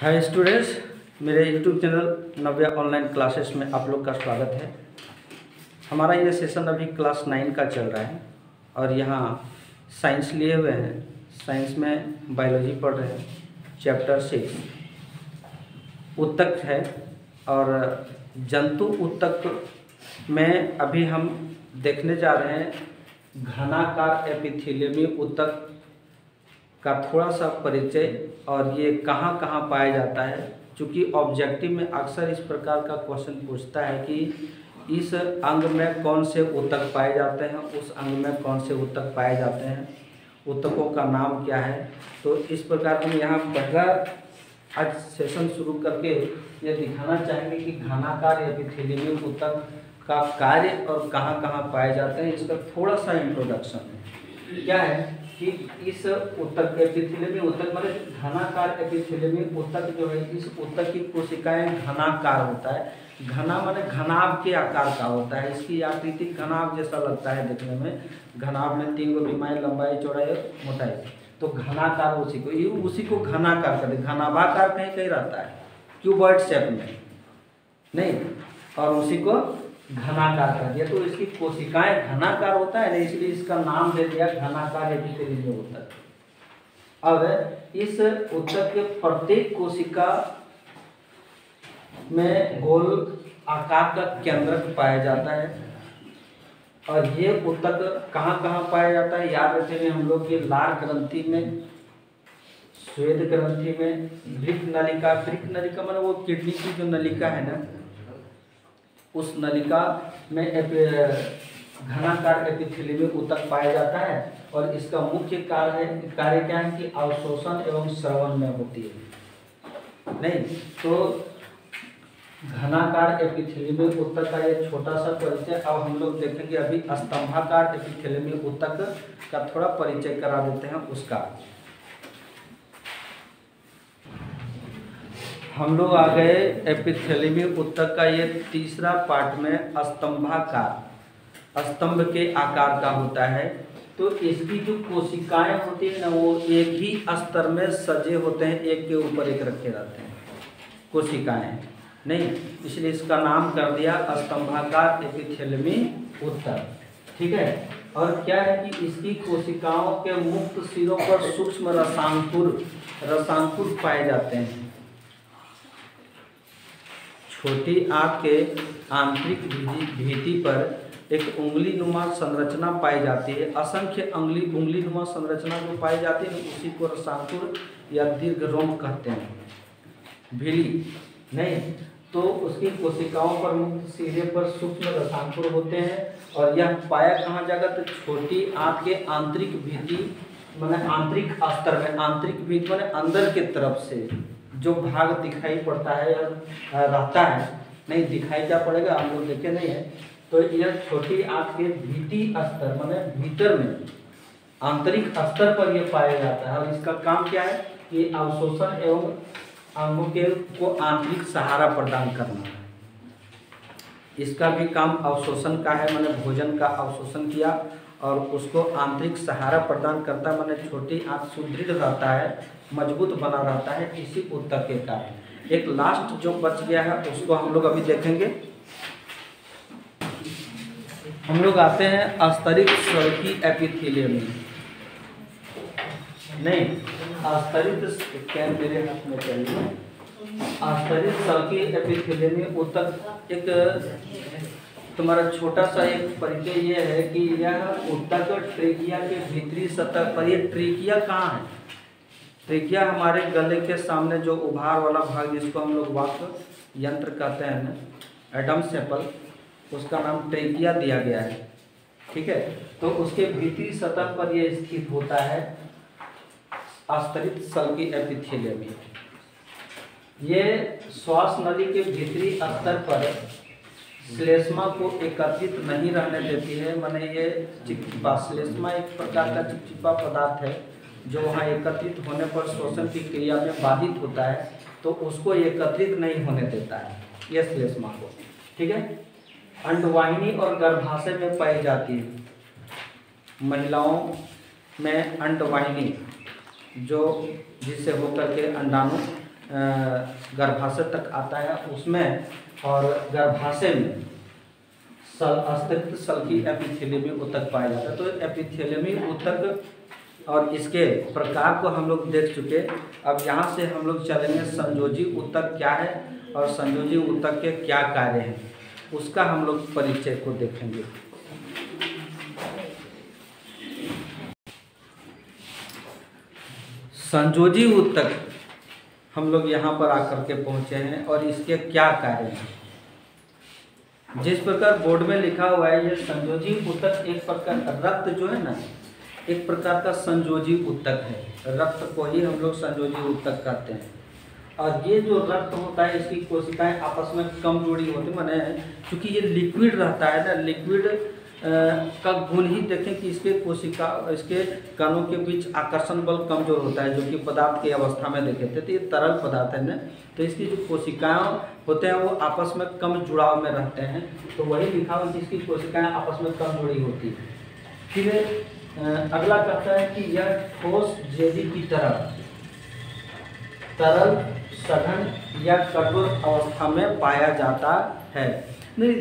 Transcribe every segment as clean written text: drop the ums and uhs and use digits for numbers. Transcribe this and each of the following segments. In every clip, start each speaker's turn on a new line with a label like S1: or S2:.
S1: Hi students, मेरे YouTube channel नव्या online classes में आप लोग का स्वागत है। हमारा ये सेशन अभी क्लास 9 का चल रहा है और यहाँ साइंस लिए हुए हैं। साइंस में बायोलॉजी पढ़ रहे हैं। चैप्टर 6 ऊतक है और जंतु ऊतक में अभी हम देखने जा रहे हैं घनाकार एपिथेलियमी ऊतक का थोड़ा सा परिचय और ये कहाँ कहाँ पाया जाता है। चूँकि ऑब्जेक्टिव में अक्सर इस प्रकार का क्वेश्चन पूछता है कि इस अंग में कौन से ऊतक पाए जाते हैं, उस अंग में कौन से ऊतक पाए जाते हैं, ऊतकों का नाम क्या है। तो इस प्रकार हम यहाँ पहला आज सेशन शुरू करके ये दिखाना चाहेंगे कि घनाकार एपिथेलियमी ऊतक का कार्य और कहाँ कहाँ पाए जाते हैं। इसका थोड़ा सा इंट्रोडक्शन है। क्या है कि इस ऊतक एपिथेलियमी ऊतक मतलब घनाकार एपिथेलियमी ऊतक जो है, इस ऊतक की कोशिकाएं घनाकार होता है। घना माने घनाभ के आकार का होता है। इसकी आकृति घनाभ जैसा लगता है देखने में। घनाभ में 3 विमाएं, लंबाई, चौड़ाई और मोटाई। तो घनाकार उसी को घनाकार कहते हैं। घनाभाकार कहीं कहीं रहता है, क्यूबॉइड शेप में नहीं, और उसी को घनाकार कर दिया। तो इसकी कोशिकाएं घनाकार होता है ना, इसलिए इसका नाम दे दिया घनाकार एपिथेलियमी ऊतक। और इस ऊतक के प्रत्येक कोशिका में गोल आकार का केंद्रक पाया जाता है। और ये ऊतक कहाँ कहाँ पाया जाता है याद रखेंगे हम लोग के लार ग्रंथि में, श्वेत ग्रंथि में, वृक्क नलिका। वृक्क नलिका मतलब वो किडनी की जो नलिका है ना, उस नलिका में घनाकार एपिथेलियमी ऊतक पाया जाता है। और इसका मुख्य कार्य क्या है कि अवशोषण एवं श्रवण में होती है नहीं। तो घनाकार एपिथेलियमी ऊतक का ये छोटा सा परिचय। अब हम लोग देखेंगे अभी स्तंभाकार एपिथेलियमी ऊतक का थोड़ा परिचय करा देते हैं उसका। हम लोग आ गए एपिथेलियमी ऊतक का ये तीसरा पार्ट में स्तंभाकार, स्तंभ के आकार का होता है। तो इसकी जो कोशिकाएं होती है ना, वो एक ही स्तर में सजे होते हैं, एक के ऊपर एक रखे रहते हैं कोशिकाएं नहीं, इसलिए इसका नाम कर दिया स्तंभाकार एपिथेलियमी ऊतक। ठीक है। और क्या है कि इसकी कोशिकाओं के मुक्त सिरों पर सूक्ष्म रसांकुर पाए जाते हैं। छोटी आंत के आंतरिक भित्ति पर एक उंगली नुमा संरचना पाई जाती है। असंख्य उंगली नुमा संरचना जो पाई जाती है उसी को रसांकुर या दीर्घ रोम कहते हैं। भिली नहीं, तो उसकी कोशिकाओं पर मुक्त सिरे पर सूक्ष्म रसांकुर होते हैं। और यह पाया कहाँ जाएगा तो छोटी आंत के आंतरिक भित्ति माने आंतरिक स्तर में। आंतरिक भित्ति माने अंदर के तरफ से जो भाग दिखाई पड़ता है रहता है नहीं, दिखाई क्या पड़ेगा हम लोग देखे नहीं है। तो यह छोटी आंत के भित्ति स्तर माने भीतर में आंतरिक स्तर पर यह पाया जाता है। और इसका काम क्या है कि अवशोषण एवं अंगों के को आंतरिक सहारा प्रदान करना है। इसका भी काम अवशोषण का है, मैंने भोजन का अवशोषण किया और उसको आंतरिक सहारा प्रदान करता है। मैंने छोटी आंत सुदृढ़ रहता है, मजबूत बना रहता है इसी ऊतक के कारण। एक लास्ट जो बच गया है उसको हम लोग अभी देखेंगे। हम लोग आते हैं अस्तरित सल्की एपिथेलियमी नहीं, अस्तरित क्या मेरे हाथ में चाहिए। अस्तरित सल्की एपिथेलियमी ऊतक एक तुम्हारा छोटा सा एक परिचय ये है कि यह ऊतक ट्रेकिया के भीतरी सतह पर। ये ट्रेकिया कहाँ है? ट्रेकिया हमारे गले के सामने जो उभार वाला भाग जिसको हम लोग वाक्य यंत्र कहते हैं ना, एडम सेपल, उसका नाम ट्रेकिया दिया गया है। ठीक है। तो उसके भीतरी सतह पर यह स्थित होता है अस्तरित सल्की एपिथेलियमी। ये श्वास नली के भीतरी स्तर पर श्लेष्मा को एकत्रित नहीं रहने देती है। माने ये चिपचिपा, श्लेष्मा एक प्रकार का चिपचिपा पदार्थ है जो वहाँ एकत्रित होने पर श्वसन की क्रिया में बाधित होता है, तो उसको एकत्रित नहीं होने देता है ये श्लेष्मा को। ठीक है। अंडवाहिनी और गर्भाशय में पाई जाती है। महिलाओं में अंडवाहिनी जो जिससे होकर के अंडाणु गर्भाशय तक आता है उसमें, और गर्भाशय में अस्तित्व सल्की एपिथेलियमी ऊतक पाया जाता है। तो एपिथेलियमी ऊतक और इसके प्रकार को हम लोग देख चुके। अब यहाँ से हम लोग चलेंगे संयोजी ऊतक क्या है और संयोजी ऊतक के क्या कार्य हैं, उसका हम लोग परिचय को देखेंगे। संयोजी ऊतक हम लोग यहाँ पर आकर के पहुँचे हैं और इसके क्या कार्य हैं। जिस प्रकार बोर्ड में लिखा हुआ है, ये संयोजी ऊतक एक प्रकार, रक्त जो है ना, एक प्रकार का संयोजी ऊतक है। रक्त को ही हम लोग संयोजी ऊतक कहते हैं। और ये जो रक्त होता है, इसकी कोशिकाएं आपस में कम जुड़ी होती, माने क्योंकि ये लिक्विड रहता है ना, लिक्विड का गुण ही देखें कि इसके कोशिका, इसके कणों के बीच आकर्षण बल कमजोर होता है, जो कि पदार्थ की अवस्था में देखे थे। तो ये तरल पदार्थ है ना, तो इसकी जो कोशिकाएं होते हैं वो आपस में कम जुड़ाव में रहते हैं। तो वही लिखा हुआ कि इसकी कोशिकाएं आपस में कम जुड़ी होती है। फिर अगला कहता है कि यह ठोस जेली की तरह तरल, सघन या कठोर अवस्था में पाया जाता है। नहीं,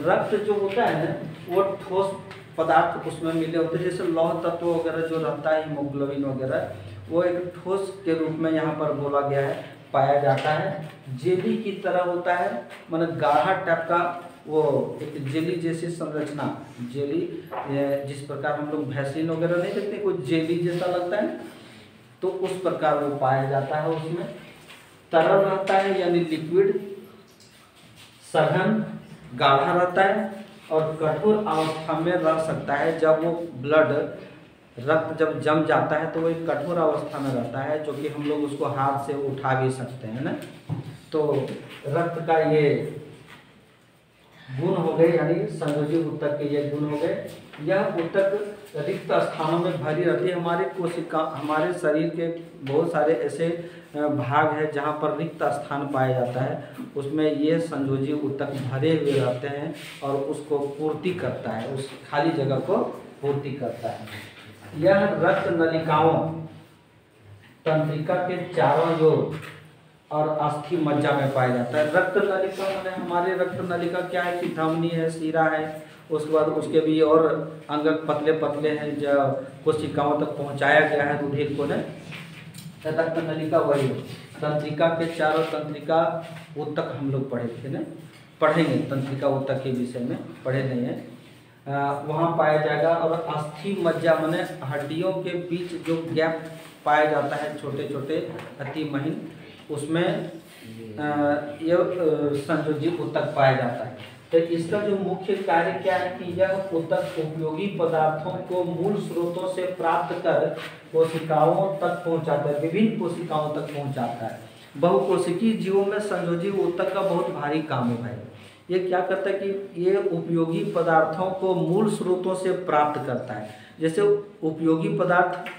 S1: रक्त जो होता है ना, वो ठोस पदार्थ उसमें मिले होते हैं, जैसे लौह तत्व वगैरह जो रहता है, हीमोग्लोबिन वगैरह, वो एक ठोस के रूप में यहाँ पर बोला गया है, पाया जाता है। जेली की तरह होता है, मतलब गाढ़ा टाइप का, वो एक जेली जैसी संरचना, जेली जिस प्रकार हम लोग वैसलीन वगैरह नहीं देखते, कोई जेली जैसा लगता है, तो उस प्रकार वो पाया जाता है। उसमें तरल रहता है यानी लिक्विड, सघन गाढ़ा रहता है और कठोर अवस्था में रह सकता है। जब वो ब्लड, रक्त जब जम जाता है तो वो एक कठोर अवस्था में रहता है, जो कि हम लोग उसको हाथ से उठा भी सकते हैं ना। तो रक्त का ये गुण हो गए, यानी संयोजी ऊतक के ये गुण हो गए। यह ऊतक रिक्त स्थानों में भरी रहती है। हमारे कोशिका, हमारे शरीर के बहुत सारे ऐसे भाग है जहाँ पर रिक्त स्थान पाया जाता है, उसमें ये संयोजी ऊतक भरे हुए रहते हैं और उसको पूर्ति करता है, उस खाली जगह को पूर्ति करता है। यह रक्त नलिकाओं, तंत्रिका के चारों ओर और अस्थि मज्जा में पाया जाता है। रक्त नलिका में हमारे रक्त नलिका क्या है कि धमनी है, शिरा है, उसके बाद उसके भी और अंगक पतले पतले हैं जो कोशिकाओं तक पहुंचाया गया है रुधिर को न। रक्त नलिका वही तंत्रिका के चारों, तंत्रिका ऊतक हम लोग पढ़े थे ना, पढ़ेंगे तंत्रिका ऊतक के विषय में, पढ़े नहीं है। वहाँ पाया जाएगा। और अस्थि मज्जा माने हड्डियों के बीच जो गैप पाया जाता है, छोटे छोटे अति महीन, उसमें ये संयोजी ऊतक पाया जाता है। तो इसका जो मुख्य कार्य क्या है कि यह ऊतक उपयोगी पदार्थों को मूल स्रोतों से प्राप्त कर कोशिकाओं तक पहुंचाता है, विभिन्न कोशिकाओं तक पहुंचाता है। बहुकोशिकीय जीवों में संयोजी ऊतक का बहुत भारी काम है भाई। ये क्या करता है कि ये उपयोगी पदार्थों को मूल स्रोतों से प्राप्त करता है। जैसे उपयोगी पदार्थ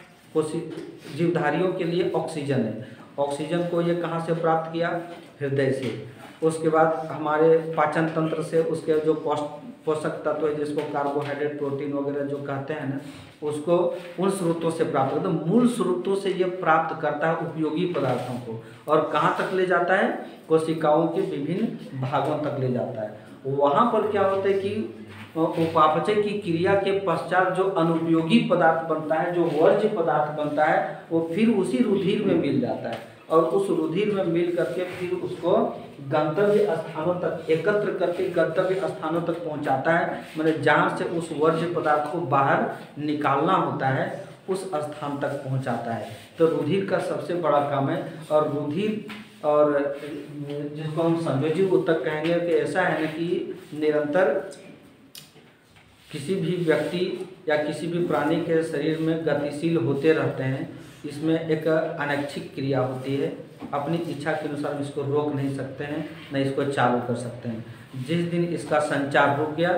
S1: जीवधारियों के लिए ऑक्सीजन है, ऑक्सीजन को ये कहाँ से प्राप्त किया? हृदय से। उसके बाद हमारे पाचन तंत्र से उसके जो पोषक तत्व है, जिसको कार्बोहाइड्रेट, प्रोटीन वगैरह जो कहते हैं ना, उसको उन स्रोतों से प्राप्त करता है। मूल स्रोतों से ये प्राप्त करता है उपयोगी पदार्थों को, और कहाँ तक ले जाता है? कोशिकाओं के विभिन्न भागों तक ले जाता है। वहाँ पर क्या होता है कि उपापचय की क्रिया के पश्चात जो अनुपयोगी पदार्थ बनता है, जो वर्ज्य पदार्थ बनता है, वो फिर उसी रुधिर में मिल जाता है, और उस रुधिर में मिल करके फिर उसको गंतव्य स्थानों तक एकत्र करके गंतव्य स्थानों तक पहुंचाता है। मतलब जहाँ से उस वर्ज्य पदार्थ को बाहर निकालना होता है, उस स्थान तक पहुंचाता है। तो रुधिर का सबसे बड़ा काम है। और रुधिर, और जिसको हम संयोजी ऊतक कहेंगे, कि ऐसा है ना कि निरंतर किसी भी व्यक्ति या किसी भी प्राणी के शरीर में गतिशील होते रहते हैं। इसमें एक अनैच्छिक क्रिया होती है, अपनी इच्छा के अनुसार इसको रोक नहीं सकते हैं, न इसको चालू कर सकते हैं। जिस दिन इसका संचार रुक गया,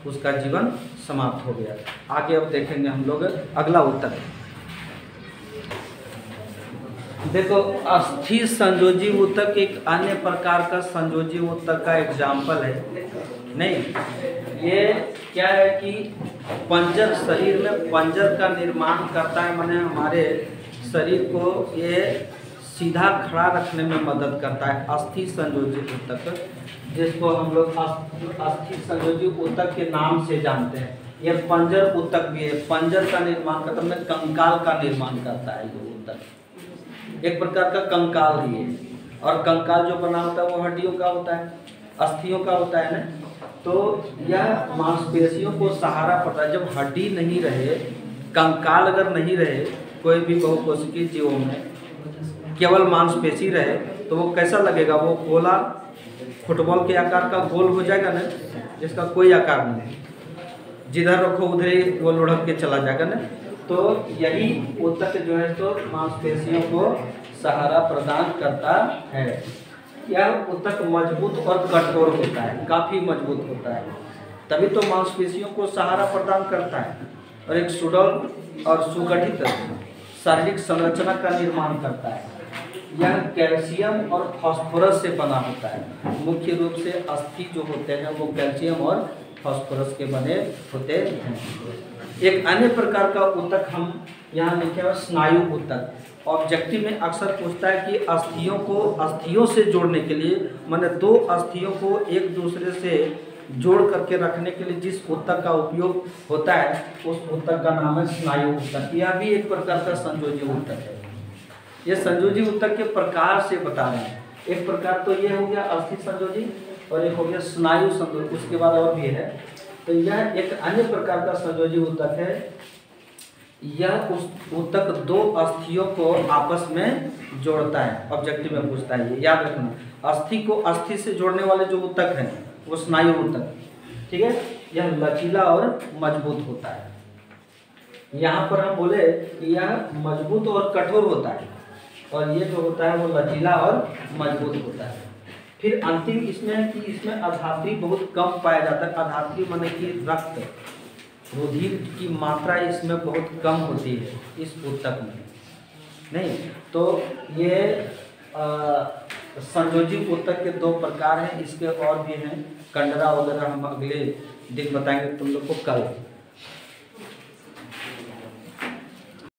S1: उसका जीवन समाप्त हो गया। आगे अब देखेंगे हम लोग अगला ऊतक। देखो, अस्थि संयोजी ऊतक एक अन्य प्रकार का संयोजी ऊतक का एग्जाम्पल है। नहीं, ये क्या है कि पंजर, शरीर में पंजर का निर्माण करता है। माने हमारे शरीर को ये सीधा खड़ा रखने में मदद करता है। अस्थि संयोजी ऊतक, जिसको हम लोग अस्थि संयोजी ऊतक के नाम से जानते हैं। यह पंजर ऊतक भी है। पंजर का निर्माण करता है, कंकाल का निर्माण करता है ये ऊतक। एक प्रकार का कंकाल ही है, और कंकाल जो बना होता है वो हड्डियों का होता है, अस्थियों का होता है ना। तो यह मांसपेशियों को सहारा पड़ता है। जब हड्डी नहीं रहे, कंकाल अगर नहीं रहे, कोई भी बहुकोशिकीय जीवों में केवल मांसपेशी रहे, तो वो कैसा लगेगा? वो गोला फुटबॉल के आकार का गोल हो जाएगा ना, जिसका कोई आकार नहीं, जिधर रखो उधर ही वो लुढ़क के चला जाएगा ना। तो यही ऊतक जो है तो मांसपेशियों को सहारा प्रदान करता है। यह ऊतक मजबूत और कठोर होता है, काफ़ी मजबूत होता है, तभी तो मांसपेशियों को सहारा प्रदान करता है, और एक सुडौल और सुगठित शारीरिक संरचना का निर्माण करता है। यह कैल्शियम और फास्फोरस से बना होता है। मुख्य रूप से अस्थि जो होते हैं वो कैल्शियम और फास्फोरस के बने होते हैं। एक अन्य प्रकार का ऊतक हम यहाँ लिखे हुए स्नायु ऊतक। ऑब्जेक्टिव में अक्सर पूछता है कि अस्थियों को अस्थियों से जोड़ने के लिए, माने दो अस्थियों को एक दूसरे से जोड़ करके रखने के लिए जिस ऊतक का उपयोग होता है, उस ऊतक का नाम है स्नायु ऊतक। यह भी एक प्रकार का संयोजी ऊतक है। ये संयोजी ऊतक के प्रकार से बता रहे हैं। एक प्रकार तो ये हो गया अस्थि संयोजी, और एक हो गया स्नायु संयोजी, उसके बाद और भी है। तो यह एक अन्य प्रकार का संयोजी ऊतक है। यह उस ऊतक दो अस्थियों को आपस में जोड़ता है। ऑब्जेक्टिव में पूछता है, ये याद रखना। अस्थि को अस्थि से जोड़ने वाले जो ऊतक हैं वो स्नायु ऊतक, ठीक है। यह लचीला और मजबूत होता है। यहाँ पर हम बोले कि यह मजबूत और कठोर होता है, और ये जो होता है वो लचीला और मजबूत होता है। फिर अंतिम इसमें है कि इसमें अधात्री बहुत कम पाया जाता है। अधात्री माने कि रक्त, रुधिर की मात्रा इसमें बहुत कम होती है इस ऊतक में, नहीं। तो ये संयोजी ऊतक के दो प्रकार हैं। इसके और भी हैं, कंडरा वगैरह हम अगले दिन बताएंगे तुम लोग को कल।